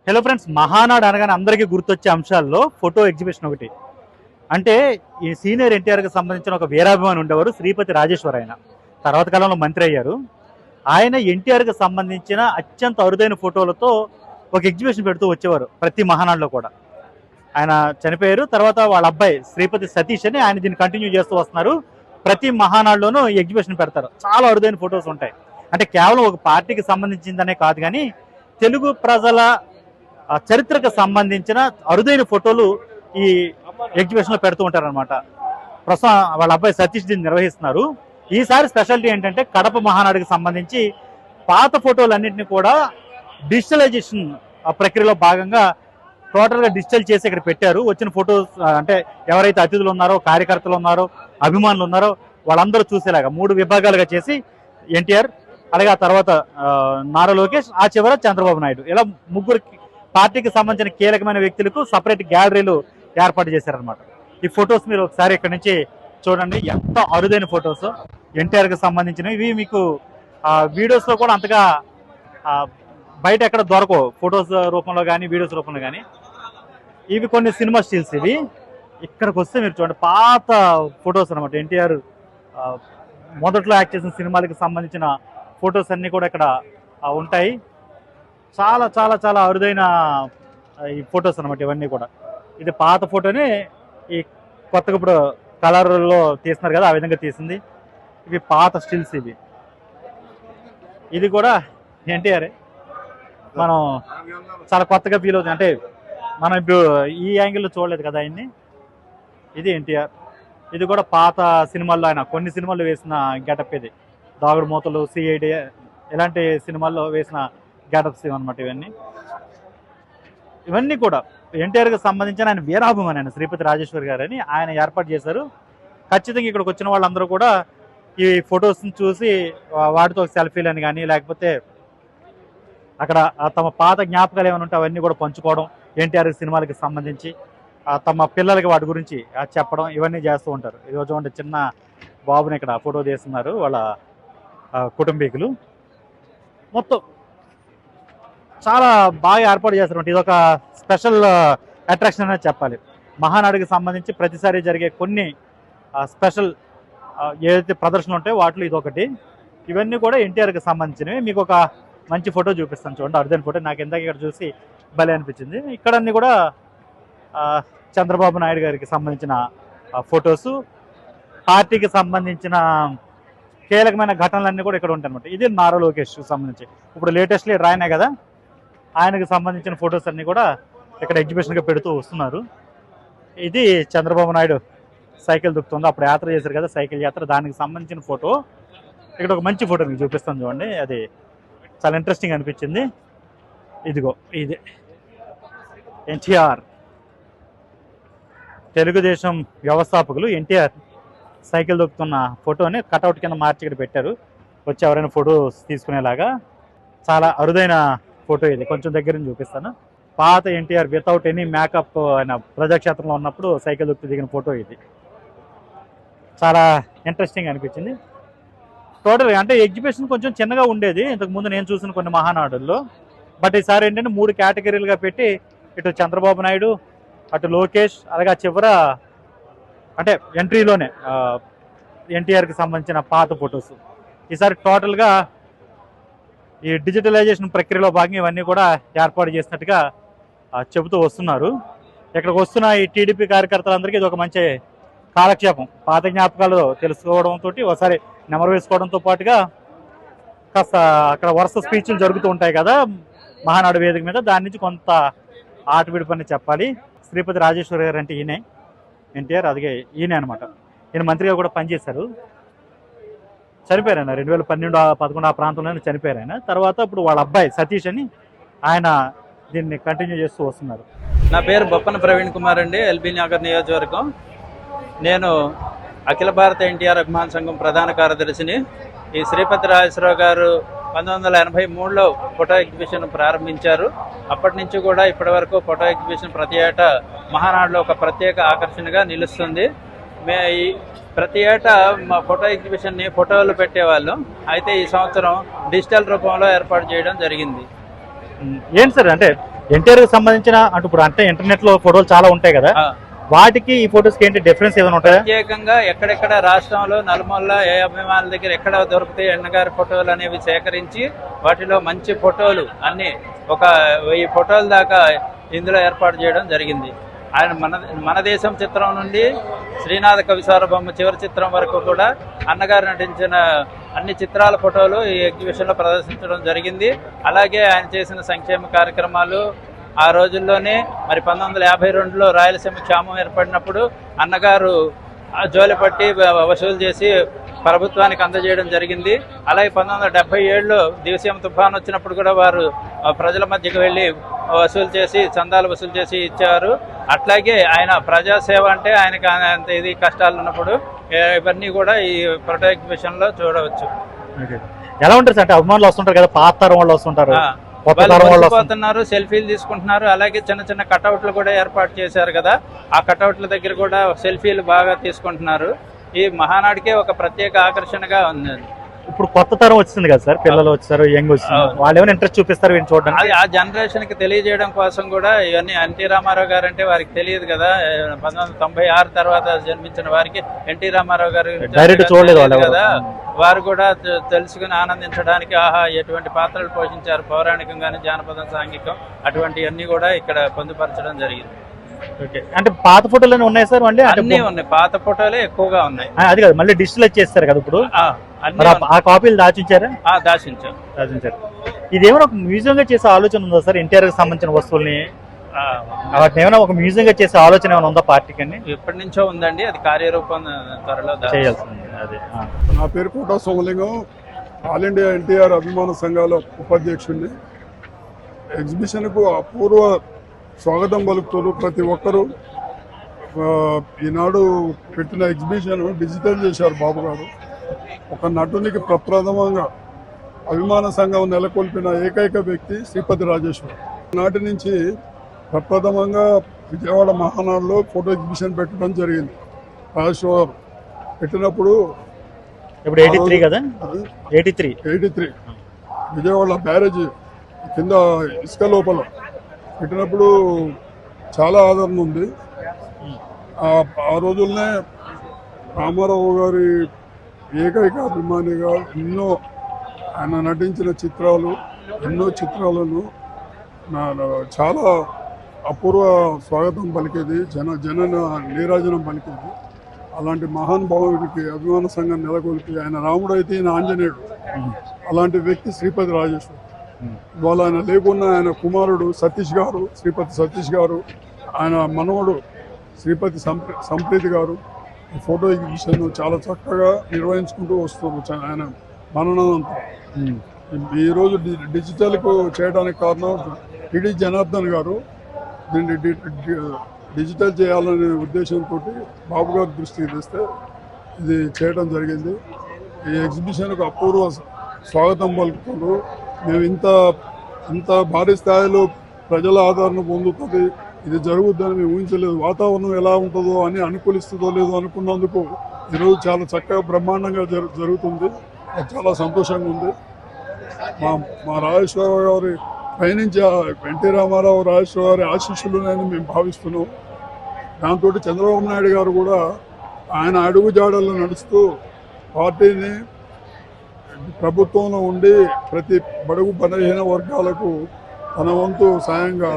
Hello friends, Mahanadu అనగానే అందరికీ గుర్తొచ్చే అంశాల్లో ఫోటో ఎగ్జిబిషన్ ఒకటి. అంటే ఈ సీనియర్ ఎన్టీఆర్కి సంబంధించిన ఒక వీరాభిమాని ఉండేవారు శ్రీపతి రాజేశ్వర్. ఆయన తర్వాత కాలంలో మంత్రి అయ్యారు. ఆయన ఎన్టీఆర్కి సంబంధించిన అత్యంత అరుదైన ఫోటోలతో ఒక ఎగ్జిబిషన్ పెడుతూ వచ్చేవారు ప్రతి మహానాడులో కూడా. ఆయన చనిపోయారు, తర్వాత వాళ్ళ అబ్బాయి శ్రీపతి సతీష్ అని ఆయన దీన్ని కంటిన్యూ చేస్తూ వస్తున్నారు. ప్రతి మహానాడులోనూ ఎగ్జిబిషన్ పెడతారు. చాలా అరుదైన ఫొటోస్ ఉంటాయి. అంటే కేవలం ఒక పార్టీకి సంబంధించిందనే కాదు, కానీ తెలుగు ప్రజల చరిత్రకు సంబంధించిన అరుదైన ఫోటోలు ఈ ఎగ్జిబిషన్ లో పెడుతూ ఉంటారనమాట. ప్రస్తుతం వాళ్ళ అబ్బాయి సతీష్ దీన్ని నిర్వహిస్తున్నారు. ఈసారి స్పెషాలిటీ ఏంటంటే కడప మహానాడుకి సంబంధించి పాత ఫోటోలన్నింటినీ కూడా డిజిటలైజేషన్ ప్రక్రియలో భాగంగా టోటల్ గా డిజిటల్ చేసి ఇక్కడ పెట్టారు. వచ్చిన ఫొటోస్ అంటే ఎవరైతే అతిథులు ఉన్నారో, కార్యకర్తలు ఉన్నారో, అభిమానులు ఉన్నారో వాళ్ళందరూ చూసేలాగా 3 విభాగాలుగా చేసి ఎన్టీఆర్, అలాగే ఆ తర్వాత నారా లోకేష్, ఆ చివర చంద్రబాబు నాయుడు, ఇలా ముగ్గురు పార్టీకి సంబంధించిన కీలకమైన వ్యక్తులకు సపరేట్ గ్యాలరీలు ఏర్పాటు చేశారనమాట. ఈ ఫొటోస్ మీరు ఒకసారి ఇక్కడ నుంచి చూడండి. ఎంత అరుదైన ఫొటోస్ ఎన్టీఆర్ కి సంబంధించినవి. ఇవి మీకు వీడియోస్ లో కూడా అంతగా బయట ఎక్కడ దొరకవు, ఫొటోస్ రూపంలో కానీ వీడియోస్ రూపంలో కానీ. ఇవి కొన్ని సినిమా స్టిల్స్. ఇవి ఇక్కడికి వస్తే మీరు చూడండి, పాత ఫొటోస్ అనమాట. ఎన్టీఆర్ మొదట్లో యాక్ట్ చేసిన సినిమాలకు సంబంధించిన ఫొటోస్ అన్నీ కూడా ఇక్కడ ఉంటాయి. చాలా చాలా చాలా అరుదైన ఈ ఫొటోస్ అనమాట ఇవన్నీ కూడా. ఇది పాత ఫోటోని ఈ కొత్తగా ఇప్పుడు కలర్లో తీస్తున్నారు కదా, ఆ విధంగా తీసింది. ఇవి పాత స్టిల్స్. ఇది కూడా ఎన్టీఆర్. మనం చాలా కొత్తగా ఫీల్ అవుతుంది. అంటే మనం ఇప్పుడు ఈ యాంగిల్లో చూడలేదు కదా ఆయన్ని. ఇది ఎన్టీఆర్. ఇది కూడా పాత సినిమాల్లో ఆయన కొన్ని సినిమాల్లో వేసిన గెటప్. ఇది దాగుడు మూతలు, సిఐడి ఇలాంటి సినిమాల్లో వేసిన గెటప్స్ అనమాట ఇవన్నీ కూడా ఎన్టీఆర్కి సంబంధించిన ఆయన వీరాభిమాని ఆయన శ్రీపతి రాజేశ్వర్ గారని ఆయన ఏర్పాటు చేశారు. ఖచ్చితంగా ఇక్కడికి వచ్చిన వాళ్ళందరూ కూడా ఈ ఫొటోస్ని చూసి వాటితో సెల్ఫీలు అని కానీ, లేకపోతే అక్కడ తమ పాత జ్ఞాపకాలు ఏమైనా ఉంటే అవన్నీ కూడా పంచుకోవడం, ఎన్టీఆర్ సినిమాలకి సంబంధించి తమ పిల్లలకి వాటి గురించి చెప్పడం, ఇవన్నీ చేస్తూ ఉంటారు. ఈరోజు అంటే చిన్న బాబుని ఇక్కడ ఫోటో తీస్తున్నారు వాళ్ళ కుటుంబీకులు. మొత్తం చాలా బాగా ఏర్పాటు చేస్తారు. ఇది ఒక స్పెషల్ అట్రాక్షన్ అనేది చెప్పాలి. మహానాడుకి సంబంధించి ప్రతిసారి జరిగే కొన్ని స్పెషల్ ఏదైతే ప్రదర్శనలు ఉంటాయో వాటిలో ఇదొకటి. ఇవన్నీ కూడా ఎన్టీఆర్కి సంబంధించినవి. మీకు ఒక మంచి ఫోటో చూపిస్తాను చూడండి, అరుదైన ఫోటో. నాకు ఇందాక ఇక్కడ చూసి భలే అనిపించింది. ఇక్కడ అన్ని కూడా చంద్రబాబు నాయుడు గారికి సంబంధించిన ఫొటోసు, పార్టీకి సంబంధించిన కీలకమైన ఘటనలన్నీ కూడా ఇక్కడ ఉంటాయి అనమాట. ఇది నారా లోకేష్ సంబంధించి ఇప్పుడు లేటెస్ట్ లీడర్ ఆయనే కదా, ఆయనకు సంబంధించిన ఫొటోస్ అన్నీ కూడా ఇక్కడ ఎగ్జిబిషన్గా పెడుతూ వస్తున్నారు. ఇది చంద్రబాబు నాయుడు సైకిల్ దుక్కుతుంది, అప్పుడు యాత్ర చేశారు కదా, సైకిల్ యాత్ర, దానికి సంబంధించిన ఫోటో. ఇక్కడ ఒక మంచి ఫోటో మీకు చూపిస్తాను చూడండి, అది చాలా ఇంట్రెస్టింగ్ అనిపించింది. ఇదిగో ఇది ఎన్టీఆర్, తెలుగుదేశం వ్యవస్థాపకులు ఎన్టీఆర్ సైకిల్ దొక్కుతున్న ఫోటోని కటౌట్ కింద మార్చి ఇక్కడ పెట్టారు. వచ్చి ఎవరైనా ఫోటోస్ తీసుకునేలాగా. చాలా అరుదైన ఫోటో ఇది. కొంచెం దగ్గర నుంచి చూపిస్తాను. పాత ఎన్టీఆర్ వితౌట్ ఎనీ మేకప్ ఆయన ప్రజాక్షేత్రంలో ఉన్నప్పుడు సైకిల్ దొక్కి దిగిన ఫోటో ఇది. చాలా ఇంట్రెస్టింగ్ అనిపించింది. టోటల్ అంటే ఎగ్జిబిషన్ కొంచెం చిన్నగా ఉండేది ఇంతకుముందు నేను చూసిన కొన్ని మహానాడుల్లో. బట్ ఈసారి ఏంటంటే 3 కేటగిరీలుగా పెట్టి ఇటు చంద్రబాబు నాయుడు, అటు లోకేష్, అలాగే చివర అంటే ఎంట్రీలోనే ఎన్టీఆర్కి సంబంధించిన పాత ఫొటోస్. ఈసారి టోటల్గా ఈ డిజిటలైజేషన్ ప్రక్రియలో భాగంగా ఇవన్నీ కూడా ఏర్పాటు చేసినట్టుగా చెబుతూ వస్తున్నారు. ఇక్కడికి వస్తున్న ఈ టీడీపీ కార్యకర్తలందరికీ ఇది ఒక మంచి కాలక్షేపం. పాత జ్ఞాపకాలు తెలుసుకోవడంతో ఒకసారి నెమరు వేసుకోవడంతో పాటుగా కాస్త అక్కడ వరుస స్పీచ్లు జరుగుతూ ఉంటాయి కదా మహానాడు వేదిక మీద, దాని నుంచి కొంత ఆట విడిపని చెప్పాలి. శ్రీపతి రాజేశ్వర్ గారు అంటే ఈయనే ఎన్టీఆర్, అదిగే ఈయనే అనమాట. ఈయన మంత్రిగా కూడా పనిచేశారు. చనిపోయారు ఆయన 2012-11 ఆ ప్రాంతంలోనే చనిపోయారు ఆయన. తర్వాత ఇప్పుడు వాళ్ళ అబ్బాయి సతీష్ అని ఆయన దీన్ని కంటిన్యూ చేస్తూ వస్తున్నారు. నా పేరు బొప్పన ప్రవీణ్ కుమార్ అండి, ఎల్బీ నగర్ నియోజకవర్గం. నేను అఖిల భారత ఎన్టీఆర్ అభిమాన సంఘం ప్రధాన కార్యదర్శిని. ఈ శ్రీపతి రాజేశ్వరరావు గారు 1983లో ఫోటో ఎగ్జిబిషన్ ప్రారంభించారు. అప్పటి నుంచి కూడా ఇప్పటి వరకు ఫోటో ఎగ్జిబిషన్ ప్రతి ఏటా మహానాడులో ఒక ప్రత్యేక ఆకర్షణగా నిలుస్తుంది. ప్రతి ఏటా మా ఫోటో ఎగ్జిబిషన్ని ఫోటోలు పెట్టేవాళ్ళం. అయితే ఈ సంవత్సరం డిజిటల్ రూపంలో ఏర్పాటు చేయడం జరిగింది. ఏంటి సార్ అంటే ఎన్టీఆర్ కి సంబంధించిన అంటే ఇప్పుడు అంటే ఇంటర్నెట్ లో ఫోటోలు చాలా ఉంటాయి కదా, ఆ, వాటికి ఈ ఫోటోస్ కి ఏంటి డిఫరెన్స్ ఏదైనా ఉంటాయా? ప్రత్యేకంగా ఎక్కడెక్కడ రాష్ట్రంలో నలుమూల ఏ అభిమానుల దగ్గర ఎక్కడ దొరుకుతాయి అన్నగారి ఫోటోలు అనేవి సేకరించి వాటిలో మంచి ఫోటోలు అన్ని ఒక 1000 ఫోటోల దాకా ఇందులో ఏర్పాటు చేయడం జరిగింది. ఆయన మన దేశం చిత్రం నుండి శ్రీనాథ కవి సార్వభౌమ చివరి చిత్రం వరకు కూడా అన్నగారు నటించిన అన్ని చిత్రాల ఫోటోలు ఈ ఎగ్జిబిషన్లో ప్రదర్శించడం జరిగింది. అలాగే ఆయన చేసిన సంక్షేమ కార్యక్రమాలు ఆ రోజుల్లోనే మరి 1952లో రాయలసీమ క్షామం ఏర్పడినప్పుడు అన్నగారు జోలిపట్టి వసూలు చేసి ప్రభుత్వానికి అందజేయడం జరిగింది. అలాగే 1977లో దివిసీమ తుఫాను వచ్చినప్పుడు కూడా వారు ప్రజల మధ్యకి వెళ్ళి వసూలు చేసి చందాలు వసూలు చేసి ఇచ్చారు. అట్లాగే ఆయన ప్రజాసేవ అంటే ఆయనకి అంత ఇది కష్టాలు ఉన్నప్పుడు ఇవన్నీ కూడా ఈ ఫోటో ఎగ్జిబిషన్లో చూడవచ్చు. ఎలా ఉంటారు సార్? అంటే అభిమానులు వస్తుంటారు కదా, పాత తరం వాళ్ళు వస్తుంటారు, కొత్త తరం వాళ్ళు పోతున్నారు, సెల్ఫీలు తీసుకుంటున్నారు. అలాగే చిన్న చిన్న కటౌట్లు కూడా ఏర్పాటు చేశారు కదా, ఆ కటౌట్ల దగ్గర కూడా సెల్ఫీలు బాగా తీసుకుంటున్నారు. ఈ మహానాడికే ఒక ప్రత్యేక ఆకర్షణగా ఉంది. ఇప్పుడు కొత్త తరం వచ్చింది కదా సార్, పిల్లలు వచ్చారు, యంగ్ వచ్చింది, వాళ్ళు ఏమైనా ఇంట్రెస్ట్ చూపిస్తారు వీటిని చూడడానికి? అది ఆ జనరేషన్ కి తెలియజేయడం కోసం కూడా ఇవన్నీ ఎన్టీ రామారావు గారు అంటే వారికి తెలియదు కదా, 1996 తర్వాత జన్మించిన వారికి ఎన్టీ రామారావు గారు డైరెక్ట్ చూడలేదు కదా, వారు కూడా తెలుసుకుని ఆనందించడానికి ఆహా ఎటువంటి పాత్రలు పోషించారు పౌరాణికంగానే జానపదం సాంఘికం అటువంటివన్నీ కూడా ఇక్కడ పొందుపరచడం జరిగింది. అంటే పాత ఫోటోలు ఉన్నాయి సార్? అంటే అన్నీ ఉన్నాయి, పాత ఫోటోలే ఎక్కువగా ఉన్నాయి. అది కాదు, మళ్ళీ డిజిటల్ చేస్తారు కదా ఇప్పుడు, ఆ కాపీలు దాచించారా? దాచించారు. ఇదేమైనా ఒక మ్యూజియం గా చేసే ఆలోచన ఉందా సార్? ఎన్టీఆర్ కి సంబంధించిన వస్తువుల్ని వాటిని ఏమైనా ఒక మ్యూజియం గా చేసే ఆలోచన ఏమైనా ఉందా పార్టీకి? అని ఎప్పటి నుంచో ఉందండి, అది కార్యరూపం త్వరలో చేయాల్సింది. అదే. నా పేరు కోట సోమలింగం, ఆల్ ఇండియా ఎన్టీఆర్ అభిమాన సంఘాల ఉపాధ్యక్షుడిని. ఎగ్జిబిషన్కు అపూర్వ స్వాగతం పలుకుతారు ప్రతి ఒక్కరూ. ఈనాడు పెట్టిన ఎగ్జిబిషన్ డిజిటల్ చేశారు బాబు గారు. ఒక నటునికి ప్రప్రథమంగా అభిమాన సంఘం నెలకొల్పిన ఏకైక వ్యక్తి శ్రీపతి రాజేశ్వర్. నాటి నుంచి ప్రప్రథమంగా విజయవాడ మహానాడులో ఫోటో ఎగ్జిబిషన్ పెట్టడం జరిగింది. రాజేశ్వర్ పెట్టినప్పుడు ఇప్పుడు 83 కదా, 83 విజయవాడ బ్యారేజ్ కింద ఇసుక లోపల పెట్టినప్పుడు చాలా ఆదరణ ఉంది. ఆ రోజుల్లోనే రామారావు గారి ఏకైక అభిమానిగా ఆయన నటించిన ఎన్నో చిత్రాలను చాలా అపూర్వ స్వాగతం పలికేది, జన నీరాజనం పలికేది. అలాంటి మహానుభావుడికి అభిమాన సంఘం నెలకొల్పి, ఆయన రాముడు అయితే ఈయన ఆంజనేయుడు, అలాంటి వ్యక్తి శ్రీపతి రాజేశ్వర్. ఇవాళ ఆయన లేకున్నా ఆయన కుమారుడు శ్రీపతి సతీష్ గారు, ఆయన మనవడు శ్రీపతి సంప్రీతి గారు ఈ ఫోటో ఎగ్జిబిషన్ చాలా చక్కగా నిర్వహించుకుంటూ వస్తున్నారు. ఆయన మరణానంతరం ఈరోజు డిజిటల్కు చేయడానికి కారణం టిడి జనార్దన్ గారు. దీన్ని డిజిటల్ చేయాలనే ఉద్దేశంతో బాబు గారి దృష్టికి తెస్తే ఇది చేయడం జరిగింది. ఈ ఎగ్జిబిషన్కు అపూర్వ స్వాగతం పలుకుతున్నారు. మేము ఇంత భారీ స్థాయిలో ప్రజల ఆదరణ పొందుతుంది, ఇది జరుగుద్దని మేము ఊహించలేదు. వాతావరణం ఎలా ఉంటుందో అని అనుకూలిస్తుందో లేదో అనుకున్నందుకు ఈరోజు చాలా చక్కగా బ్రహ్మాండంగా జరుగుతుంది. చాలా సంతోషంగా ఉంది. మా రాజేశ్వరరావు గారి పైనుంచి ఎన్టీ రామారావు రాజేశ్వరరావు గారి ఆశీస్సులునని మేము భావిస్తున్నాం. దాంతో చంద్రబాబు నాయుడు గారు కూడా ఆయన అడుగుజాడల్లో నడుస్తూ పార్టీని ప్రభుత్వంలో ఉండి ప్రతి బడుగు బలహీన వర్గాలకు తన వంతు సాయంగా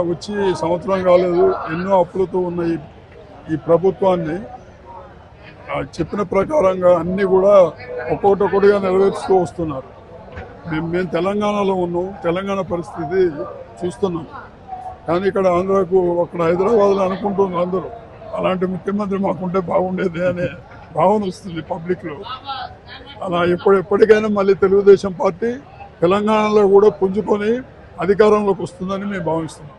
వచ్చి సంవత్సరం కాలేదు, ఎన్నో అప్పులతో ఉన్న ఈ ప్రభుత్వాన్ని చెప్పిన ప్రకారంగా అన్నీ కూడా ఒక్కొక్కటిగా నెరవేరుస్తూ వస్తున్నారు. మేము తెలంగాణలో ఉన్నాం, తెలంగాణ పరిస్థితి చూస్తున్నాం. కానీ ఇక్కడ ఆంధ్రాకు అక్కడ హైదరాబాద్లో అనుకుంటున్నారు అందరూ, అలాంటి ముఖ్యమంత్రి మాకుంటే బాగుండేది అనే భావన వస్తుంది పబ్లిక్లో. అలా ఎప్పటికైనా మళ్ళీ తెలుగుదేశం పార్టీ తెలంగాణలో కూడా పుంజుకొని అధికారంలోకి వస్తుందని మేము భావిస్తున్నాం.